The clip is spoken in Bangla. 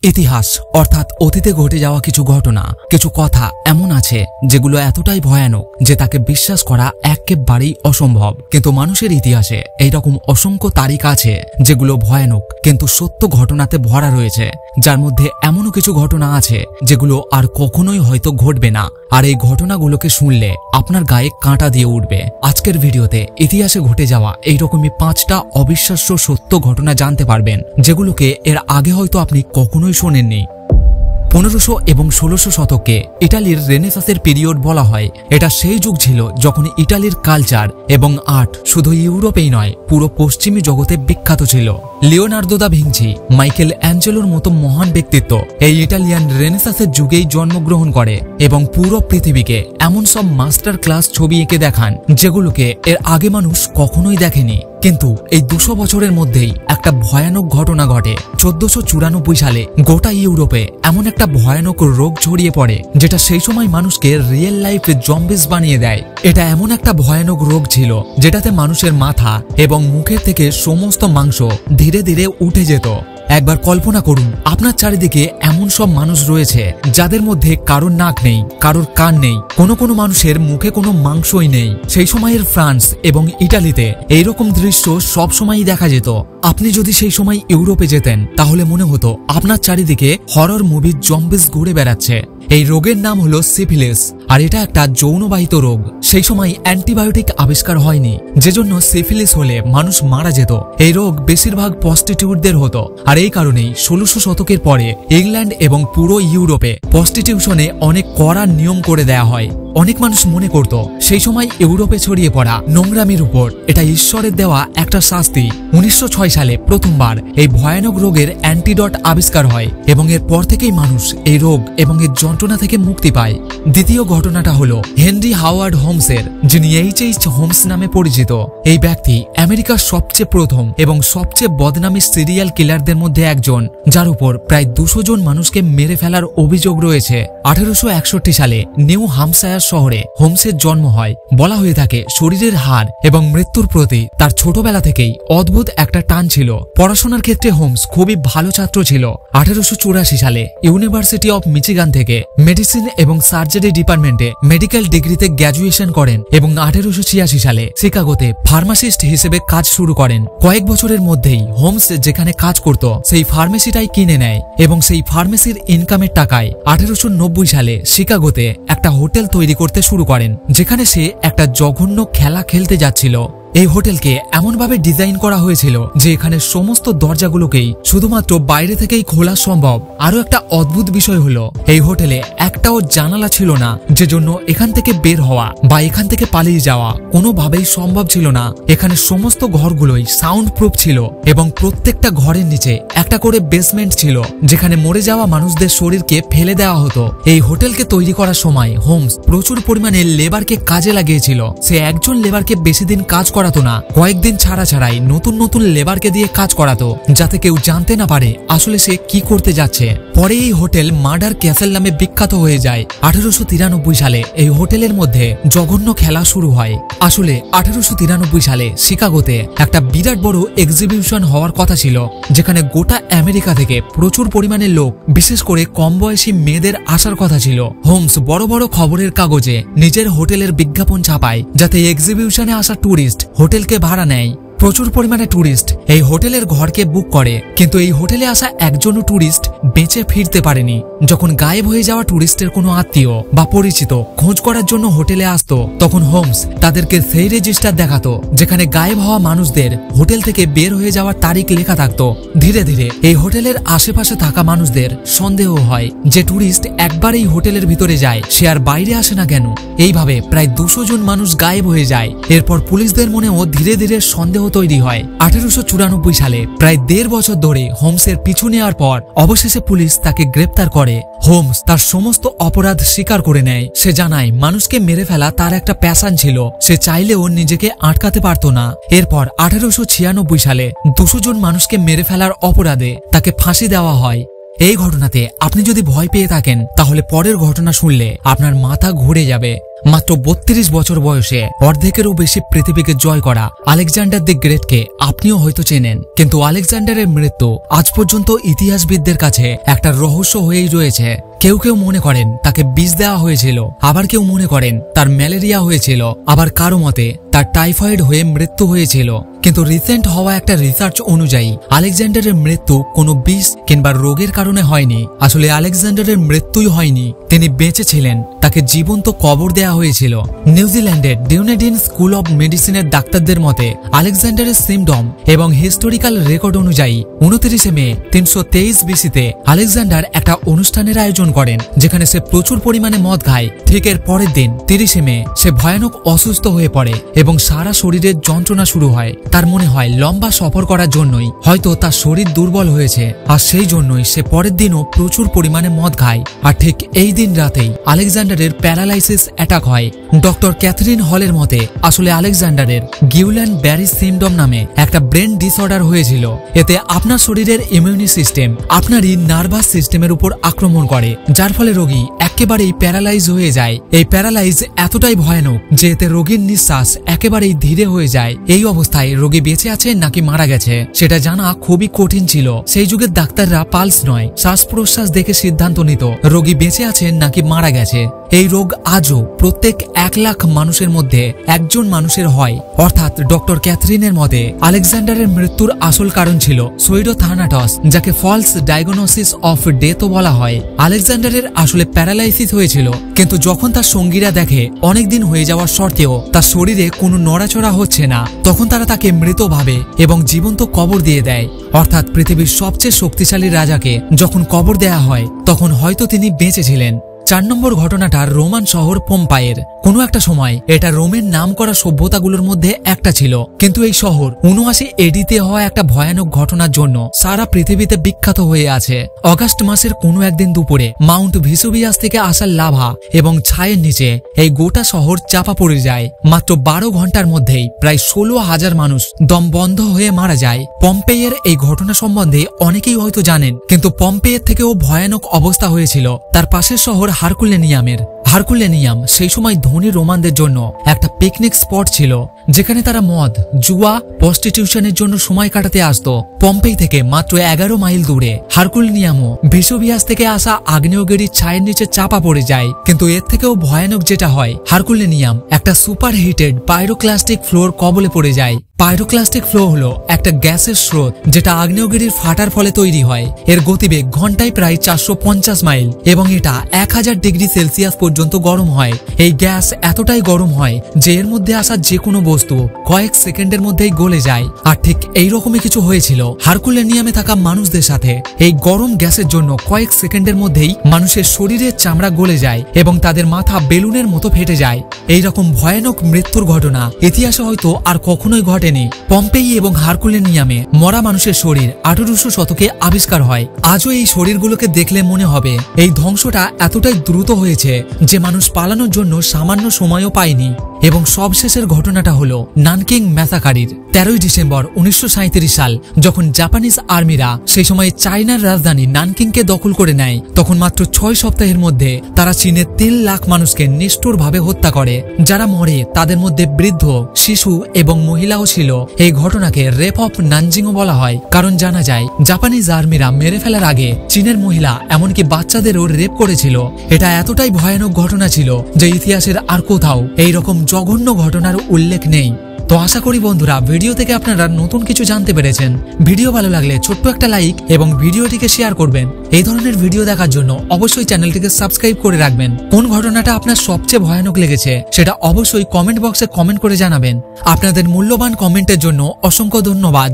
ইতিহাস অর্থাৎ অতীতে ঘটে যাওয়া কিছু ঘটনা, কিছু কথা এমন আছে যেগুলো এতটাই ভয়ানক যে তাকে বিশ্বাস করা একেবারেই অসম্ভব। কিন্তু মানুষের ইতিহাসে এইরকম অসংখ্য তারিখ আছে যেগুলো ভয়ানক কিন্তু সত্য ঘটনাতে ভরা রয়েছে, যার মধ্যে এমনও কিছু ঘটনা আছে যেগুলো আর কখনোই হয়তো ঘটবে না। আর এই ঘটনাগুলোকে শুনলে আপনার গায়ে কাঁটা দিয়ে উঠবে। আজকের ভিডিওতে ইতিহাসে ঘটে যাওয়া এইরকমই 5টা অবিশ্বাস্য সত্য ঘটনা জানতে পারবেন, যেগুলোকে এর আগে হয়তো আপনি কখনোই শোনেননি। 1500 এবং 1600 শতকে ইটালির রেনেসাঁসের পিরিয়ড বলা হয়। এটা সেই যুগ ছিল যখন ইটালির কালচার এবং আর্ট শুধু ইউরোপেই নয়, পুরো পশ্চিমী জগতে বিখ্যাত ছিল। লিওনার্দো দা ভিঞ্চি, মাইকেল অ্যাঞ্জেলোর মতো মহান ব্যক্তিত্ব এই ইটালিয়ান রেনেসাঁসের যুগেই জন্মগ্রহণ করে এবং পুরো পৃথিবীকে এমন সব মাস্টার ক্লাস ছবি এঁকে দেখান যেগুলোকে এর আগে মানুষ কখনোই দেখেনি। কিন্তু এই 200 বছরের মধ্যেই একটা ভয়ানক ঘটনা ঘটে। 1494 সালে গোটা ইউরোপে এমন একটা ভয়ানক রোগ ছড়িয়ে পড়ে যেটা সেই সময় মানুষকে রিয়েল লাইফ জম্বিস বানিয়ে দেয়। এটা এমন একটা ভয়ানক রোগ ছিল যেটাতে মানুষের মাথা এবং মুখের থেকে সমস্ত মাংস ধীরে ধীরে উঠে যেত। একবার কল্পনা করুন, আপনার চারিদিকে এমন সব মানুষ রয়েছে যাদের মধ্যে কারোর নাক নেই, কারোর কান নেই, কোনো মানুষের মুখে কোনো মাংসই নেই। সেই সময়ের ফ্রান্স এবং ইটালিতে এইরকম দৃশ্য সব সময়ই দেখা যেত। আপনি যদি সেই সময় ইউরোপে যেতেন তাহলে মনে হতো আপনার চারিদিকে হরর মুভির জম্বিস ঘুরে বেড়াচ্ছে। এই রোগের নাম হলো সিফিলিস, আর এটা একটা যৌনবাহিত রোগ। সেই সময় অ্যান্টিবায়োটিক আবিষ্কার হয়নি, যেজন্য সিফিলিস হলে মানুষ মারা যেত। এই রোগ বেশিরভাগ প্রস্টিটিউটদের হতো, আর এই কারণেই 1600 শতকের পরে ইংল্যান্ড এবং পুরো ইউরোপে প্রস্টিটিউশনে অনেক কড়া নিয়ম করে দেয়া হয়। অনেক মানুষ মনে করত সেই সময় ইউরোপে ছড়িয়ে পড়া নোংরামির উপর এটা ঈশ্বরের দেওয়া একটা শাস্তি। 1906 সালে প্রথমবার এই ভয়ানক রোগের অ্যান্টিডট আবিষ্কার হয় এবং এরপর থেকেই মানুষ এই রোগ এবং এর যন্ত্রণা থেকে মুক্তি পায়। দ্বিতীয় ঘটনাটা হলো হেনরি হাওয়ার্ড হোমসের, যিনি HH. হোমস নামে পরিচিত। এই ব্যক্তি আমেরিকার সবচেয়ে প্রথম এবং সবচেয়ে বদনামী সিরিয়াল কিলারদের মধ্যে একজন, যার উপর প্রায় 200 জন মানুষকে মেরে ফেলার অভিযোগ রয়েছে। 1861 সালে নিউ হাম্পশায়ার শহরে হোমসের জন্ম হয়। বলা হয়ে থাকে শরীরের হাড় এবং মৃত্যুর প্রতি তার ছোটবেলা থেকেই অদ্ভুত একটা টান ছিল। পড়াশোনার ক্ষেত্রে হোমস খুবই ভালো ছাত্র ছিল। 1884 সালে ইউনিভার্সিটি অফ মিচিগান থেকে মেডিসিন এবং সার্জারি ডিপার্টমেন্টে মেডিকেল ডিগ্রিতে গ্র্যাজুয়েশন করেন এবং 1886 সালে শিকাগোতে ফার্মাসিস্ট হিসেবে কাজ শুরু করেন। কয়েক বছরের মধ্যেই হোমস যেখানে কাজ করত সেই ফার্মেসিটাই কিনে নেয় এবং সেই ফার্মেসির ইনকামের টাকায় 1890 সালে শিকাগোতে একটা হোটেল তৈরি করতে শুরু করেন, যেখানে সে একটা জঘন্য খেলা খেলতে যাচ্ছিল। এই হোটেলকে এমনভাবে ডিজাইন করা হয়েছিল যে এখানে সমস্ত দরজাগুলোকেই শুধুমাত্র বাইরে থেকেই খোলা সম্ভব। আরো একটা অদ্ভুত বিষয় হলো এই হোটেলে একটাও জানালা ছিল না, যে জন্য এখান থেকে বের হওয়া বা এখান থেকে পালিয়ে যাওয়া কোনোভাবেই সম্ভব ছিল না। এখানে সমস্ত ঘরগুলোই সাউন্ড প্রুফ ছিল এবং প্রত্যেকটা ঘরের নিচে একটা করে বেসমেন্ট ছিল, যেখানে মরে যাওয়া মানুষদের শরীরকে ফেলে দেওয়া হতো। এই হোটেলকে তৈরি করার সময় হোমস প্রচুর পরিমাণে লেবারকে কাজে লাগিয়েছিল। সে একজন লেবারকে বেশি দিন কাজ করাতো না, কয়েকদিন ছাড়াই নতুন নতুন লেবারকে দিয়ে কাজ করাতো, যাতে কেউ জানতে না পারে আসলে সে কি করতে যাচ্ছে। পরে এই হোটেল মার্ডার ক্যাসেল নামে বিখ্যাত হয়ে যায়। 1893 সালে এই হোটেলের মধ্যে জঘন্য খেলা শুরু হয়। আসলে 1893 সালে শিকাগোতে একটা বিরাট বড় এক্সিবিশন হওয়ার কথা ছিল, যেখানে গোটা আমেরিকা থেকে প্রচুর পরিমাণে লোক, বিশেষ করে কম বয়সী মেয়েদের আসার কথা ছিল। হোমস বড় বড় খবরের কাগজে নিজের হোটেলের বিজ্ঞাপন ছাপায়, যাতে এক্সিবিশনে আসা টুরিস্ট হোটেলকে ভাড়া নেয়। প্রচুর পরিমাণে টুরিস্ট এই হোটেলের ঘরকে বুক করে, কিন্তু এই হোটেলে আসা একজনও টুরিস্ট বেঁচে ফিরতে পারেনি। যখন গায়েব হয়ে যাওয়া টুরিস্টের কোনো আত্মীয় বা পরিচিত খোঁজ করার জন্য হোটেলে আসতো, তখন হোমস তাদেরকে সেই রেজিস্টার দেখাতো যেখানে গায়েব হওয়া মানুষদের হোটেল থেকে বের হয়ে যাওয়ার তারিখ লেখা থাকতো। ধীরে ধীরে এই হোটেলের আশেপাশে থাকা মানুষদের সন্দেহ হয় যে টুরিস্ট একবার এই হোটেলের ভিতরে যায়, সে আর বাইরে আসে না কেন। এইভাবে প্রায় 200 জন মানুষ গায়েব হয়ে যায়। এরপর পুলিশদের মনেও ধীরে ধীরে সন্দেহ তৈরি হয়। 1894 সালে প্রায় 1.5 বছর ধরে হোমসের পিছু নেওয়ার পর অবশেষে পুলিশ তাকে গ্রেপ্তার করে। হোমস তার সমস্ত অপরাধ স্বীকার করে নেয়। সে জানায় মানুষকে মেরে ফেলা তার একটা প্যাশন ছিল, সে চাইলেও নিজেকে আটকাতে পারত না। এরপর 1896 সালে 200 জন মানুষকে মেরে ফেলার অপরাধে তাকে ফাঁসি দেওয়া হয়। এই ঘটনাতে আপনি যদি ভয় পেয়ে থাকেন তাহলে পরের ঘটনা শুনলে আপনার মাথা ঘুরে যাবে। মাত্র 32 বছর বয়সে অর্ধেকেরও বেশি পৃথিবীকে জয় করা আলেকজান্ডার দি গ্রেটকে আপনিও হয়তো চেনেন, কিন্তু আলেকজান্ডারের মৃত্যু আজ পর্যন্ত ইতিহাসবিদদের কাছে একটা রহস্য হয়েই রয়েছে। কেউ কেউ মনে করেন তাকে বিষ দেওয়া হয়েছিল, আবার কেউ মনে করেন তার ম্যালেরিয়া হয়েছিল, আবার কারো মতে তার টাইফয়েড হয়ে মৃত্যু হয়েছিল। কিন্তু রিসেন্ট হওয়া একটা রিসার্চ অনুযায়ী আলেকজান্ডারের মৃত্যু কোনো বিষ কিংবা রোগের কারণে হয়নি। আসলে আলেকজান্ডারের মৃত্যুই হয়নি, তিনি বেঁচে ছিলেন, তাকে জীবন্ত কবর দেওয়া হয়েছিল। নিউজিল্যান্ডের ডিউনেডিন স্কুল অব মেডিসিনের ডাক্তারদের মতে আলেকজান্ডারের সিমটম এবং হিস্টোরিক্যাল রেকর্ড অনুযায়ী 29 মে 323 বিসিতে আলেকজান্ডার একটা অনুষ্ঠানের আয়োজন করেন, যেখানে সে প্রচুর পরিমাণে মদ খায়। ঠিক এর পরের দিন 30 মে সে ভয়ানক অসুস্থ হয়ে পড়ে এবং সারা শরীরের যন্ত্রণা শুরু হয়। তার মনে হয় লম্বা সফর করার জন্যই হয়তো তার শরীর দুর্বল হয়েছে, আর সেই জন্যই সে পরের দিনও প্রচুর পরিমাণে মদ খায়। আর ঠিক এই দিন রাতেই আলেকজান্ডারের প্যারালাইসিস অ্যাটাক হয়। ডক্টর ক্যাথরিন হলের মতে আসলে আলেকজান্ডারের গিউল্যান্ড ব্যারি সিন্ড্রোম নামে একটা ব্রেন ডিসঅর্ডার হয়েছিল। এতে আপনার শরীরের ইমিউনি সিস্টেম আপনারই নার্ভাস সিস্টেমের উপর আক্রমণ করে, যার ফলে রোগী একেবারেই প্যারালাইজ হয়ে যায়। এই প্যারালাইজ এতটাই ভয়ানক যে এতে রোগীর নিঃশ্বাস একেবারেই ধীরে হয়ে যায়। এই অবস্থায় রোগী বেঁচে আছে নাকি মারা গেছে সেটা জানা খুবই কঠিন ছিল। সেই যুগের ডাক্তাররা পালস নয়, শ্বাস প্রশ্বাস দেখে সিদ্ধান্ত নিত রোগী বেঁচে আছে নাকি মারা গেছে। এই রোগ আজও প্রত্যেক 1 লাখ মানুষের মধ্যে একজন মানুষের হয়। অর্থাৎ ডক্টর ক্যাথরিনের মতে আলেকজান্ডারের মৃত্যুর আসল কারণ ছিল সুইডোথানাটস, যাকে ফলস ডায়াগনোসিস অফ ডেথও বলা হয়। আলেকজান্ডারের আসলে প্যারালাইসিস হয়েছিল, কিন্তু যখন তার সঙ্গীরা দেখে অনেকদিন হয়ে যাওয়ার সত্ত্বেও তার শরীরে কোনো নড়াচড়া হচ্ছে না, তখন তারা তাকে মৃত ভাবে এবং জীবন্ত কবর দিয়ে দেয়। অর্থাৎ পৃথিবীর সবচেয়ে শক্তিশালী রাজাকে যখন কবর দেয়া হয় তখন হয়তো তিনি বেঁচে ছিলেন। 4 নম্বর ঘটনাটা রোমান শহর পোম্পাইয়ের। কোনো একটা সময় এটা রোমের নাম করা সভ্যতাগুলোর মধ্যে একটা ছিল, কিন্তু এই শহর 79 এডিতে হওয়া একটা ভয়ানক ঘটনার জন্য সারা পৃথিবীতে বিখ্যাত হয়ে আছে। অগাস্ট মাসের কোনো একদিন দুপুরে মাউন্ট ভিসুভিয়াস থেকে আসা লাভা এবং ছায়ের নিচে এই গোটা শহর চাপা পড়ে যায়। মাত্র 12 ঘন্টার মধ্যেই প্রায় 16,000 মানুষ দম বন্ধ হয়ে মারা যায়। পম্পেইয়ের এই ঘটনা সম্বন্ধে অনেকেই হয়তো জানেন, কিন্তু পম্পেইয়ের থেকেও ভয়ানক অবস্থা হয়েছিল তার পাশের শহর হারকুলেনিয়ামের। হারকুলেনিয়াম সেই সময় ধনী রোমানদের জন্য একটা পিকনিক স্পট ছিল, যেখানে তারা মদ, জুয়া, প্রস্টিটিউশনের জন্য সময় কাটাতে আসত। পম্পেই থেকে মাত্র 11 মাইল দূরে হারকুলেনিয়ামও ভিসুভিয়াস থেকে আসা আগ্নেয়গিরির ছায়ের নিচে চাপা পড়ে যায়। কিন্তু এর থেকেও ভয়ানক যেটা হয়, হারকুলেনিয়াম একটা সুপার হিটেড পাইরোক্লাস্টিক ফ্লোর কবলে পড়ে যায়। পাইরোক্লাস্টিক ফ্লো হলো একটা গ্যাসের স্রোত যেটা আগ্নেয়গিরির ফাটার ফলে তৈরি হয়। এর গতিবেগ ঘন্টায় প্রায় 450 মাইল এবং এটা 1000 ডিগ্রি সেলসিয়াস পর্যন্ত গরম হয়। এই গ্যাস এতটাই গরম হয় যে এর মধ্যে আসা যে কোনো বস্তু কয়েক সেকেন্ডের মধ্যেই গলে যায়। আর ঠিক এইরকমই কিছু হয়েছিল হারকুলেনিয়ামে থাকা মানুষদের সাথে। এই গরম গ্যাসের জন্য কয়েক সেকেন্ডের মধ্যেই মানুষের শরীরের চামড়া গলে যায় এবং তাদের মাথা বেলুনের মতো ফেটে যায়। এইরকম ভয়ানক মৃত্যুর ঘটনা ইতিহাসে হয়তো আর কখনোই ঘটেনি। পম্পেই এবং হারকুলেনিয়ামে মরা মানুষের শরীর 1800 শতকে আবিষ্কার হয়। আজও এই শরীরগুলোকে দেখলে মনে হবে এই ধ্বংসটা এতটাই দ্রুত হয়েছে যে মানুষ পালানোর জন্য সামান্য সময়ও পায়নি। এবং সবশেষের ঘটনাটা হলো নানকিং ম্যাসাকারির। 13 ডিসেম্বর 1937 সাল, যখন জাপানিজ আর্মিরা সেই সময় চায়নার রাজধানী নানকিংকে দখল করে নেয়, তখন মাত্র 6 সপ্তাহের মধ্যে তারা চীনের 3 লাখ মানুষকে নিষ্ঠুরভাবে হত্যা করে। যারা মরে তাদের মধ্যে বৃদ্ধ, শিশু এবং মহিলাও ছিল। এই ঘটনাকে রেপ অফ নানজিংও বলা হয়, কারণ জানা যায় জাপানিজ আর্মিরা মেরে ফেলার আগে চীনের মহিলা এমনকি বাচ্চাদেরও রেপ করেছিল। এটা এতটাই ভয়ানক ঘটনা ছিল যে ইতিহাসের আর কোথাও এইরকম জঘন্য ঘটনার উল্লেখ নেই। তো আশা করি বন্ধুরা ভিডিও থেকে আপনারা নতুন কিছু জানতে পেরেছেন। ভিডিও ভালো লাগলে ছোট্ট একটা লাইক এবং ভিডিওটিকে শেয়ার করবেন। এই ধরনের ভিডিও দেখার জন্য অবশ্যই চ্যানেলটিকে সাবস্ক্রাইব করে রাখবেন। কোন ঘটনাটা আপনার সবচেয়ে ভয়ানক লেগেছে সেটা অবশ্যই কমেন্ট বক্সে কমেন্ট করে জানাবেন। আপনাদের মূল্যবান কমেন্টের জন্য অসংখ্য ধন্যবাদ।